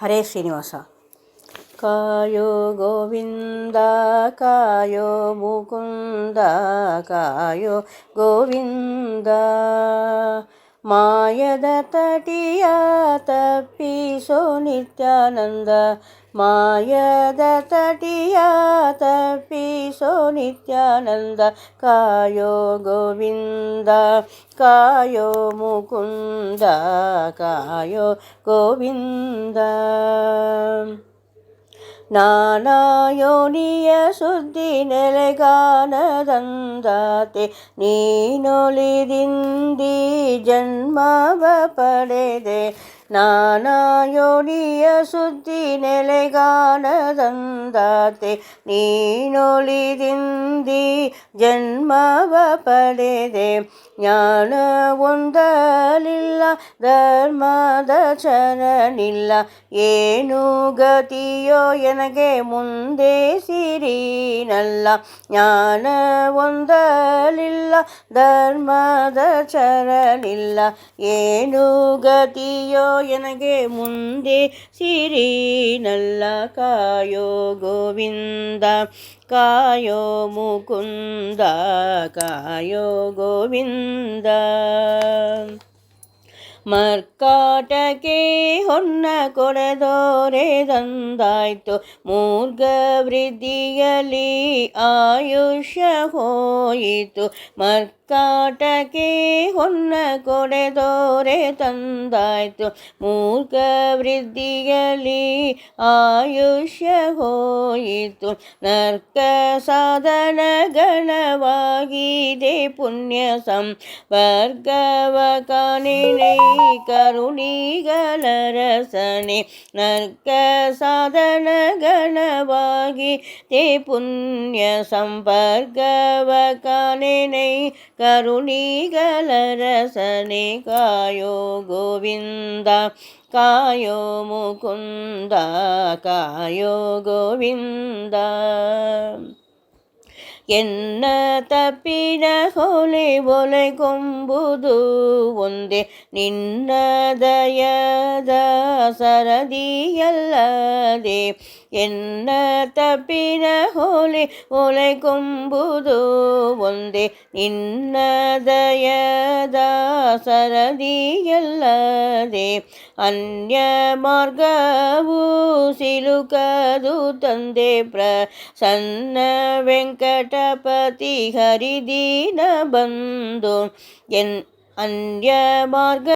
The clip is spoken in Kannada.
ಹರೇ ಶ್ರೀನಿವಾಸ. ಕಾಯೋ ಗೋವಿಂದ ಕಾಯೋ ಮುಕುಂದ ಕಾಯೋ ಗೋವಿಂದ, ಮಾಯದ ತಟಿಯ ತಪ್ಪಿಸೋ ನಿತ್ಯಾನಂದ, ಮಾಯದ ತಟಿಯ ತಪ್ಪಿಸೋ ನಿತ್ಯಾನಂದ. ಕಾಯೋ ಗೋವಿಂದ ಕಾಯೋ ಮುಕುಂದ ಕಾಯೋ ಗೋವಿಂದ. ನಾನಾ ಯೋನಿಯ ಸುದ್ದಿ ನೆಲೆಗಾನದಂದಾತೆ, ನೀನೊಲಿದಿಂದಿ ಜನ್ಮವ ಪಡೆದೆ. ನಾನಾ ಯೋನಿಯ ಸುದ್ದಿ ನೆಲೆಗಾನದಂದಾತೆ, ನೀನೊಲಿದಿಂದಿ ಜನ್ಮವ ಪಡೆದೆ. ಜ್ಞಾನ ಒಂದಲಿಲ್ಲ ಧರ್ಮದ ಚರಣಿಲ್ಲ, ಏನು ಗತಿಯೋ ಎನಗೆ ಮುಂದೆ ಸಿರಿನಲ್ಲ. ಜ್ಞಾನ ಒಂದಲಿಲ್ಲ ಧರ್ಮದ ಚರಣಿಲ್ಲ, ಏನು ಗತಿಯೋ ಎನಗೆ ಮುಂದೆ ಸಿರಿನಲ್ಲ. ಕಾಯೋ ಗೋವಿಂದ ಕಾಯೋ ಮುಕುಂದ ಕಾಯೋ ಗೋವಿಂದ. ಮರ್ಕಾಟಕ್ಕೆ ಹೊನ್ನ ಕೊಡೆದೋರೆದಂದಾಯ್ತು, ಮೂರ್ಘ ವೃದ್ಧಿಯಲ್ಲಿ ಆಯುಷ್ಯ ಹೋಯಿತು. ಮರ್ಕಾಟಕ್ಕೆ ಹೊನ್ನ ಕೊಡೆದೋರೆ ತಂದಾಯ್ತು, ಮೂರ್ಘ ವೃದ್ಧಿಯಲ್ಲಿ ಆಯುಷ್ಯ ಹೋಯಿತು. ನರ್ಕ ಸಾಧನ ಗಣವಾಗಿದೆ ಪುಣ್ಯ ಸಂಪರ್ಗವ ಕಾಣೆನೈ ಕರುಣಿಗಲರಸನೆ. ನರ್ಕ ಸಾಧನ ಗಣವಾಗಿದೆ ಪುಣ್ಯ ಸಂಪರ್ಗವ ಕಾಣೆನೈ ಕರುಣಿಗಲರಸನೆ. ಕಾಯೋ ಗೋವಿಂದ ಕಾಯೋ ಮುಕುಂದ ಕಾಯೋ ಗೋವಿಂದ. ಎನ್ನ ತಪ್ಪಿನ ಹೊಲೆ ಒಲೆಗೊಂಬುದು ಒಂದೇ, ನಿನ್ನ ದಯದ ಸರದಿಯಲ್ಲದೆ. ಎನ್ನ ತಪ್ಪಿನ ಹೊಲೆ ಒಲೆಗೊಂಬುದು ಒಂದೇ, ನಿನ್ನ ದಯದ ಸರದಿಯಲ್ಲದೆ. ಅನ್ಯ ಮಾರ್ಗವು ಸಿಲುಕದು ತಂದೆ ಪ್ರಸನ್ನ ವೆಂಕಟಪತಿ ಹರಿದೀನ ಬಂಧು. ಅನ್ಯ ಮಾರ್ಗ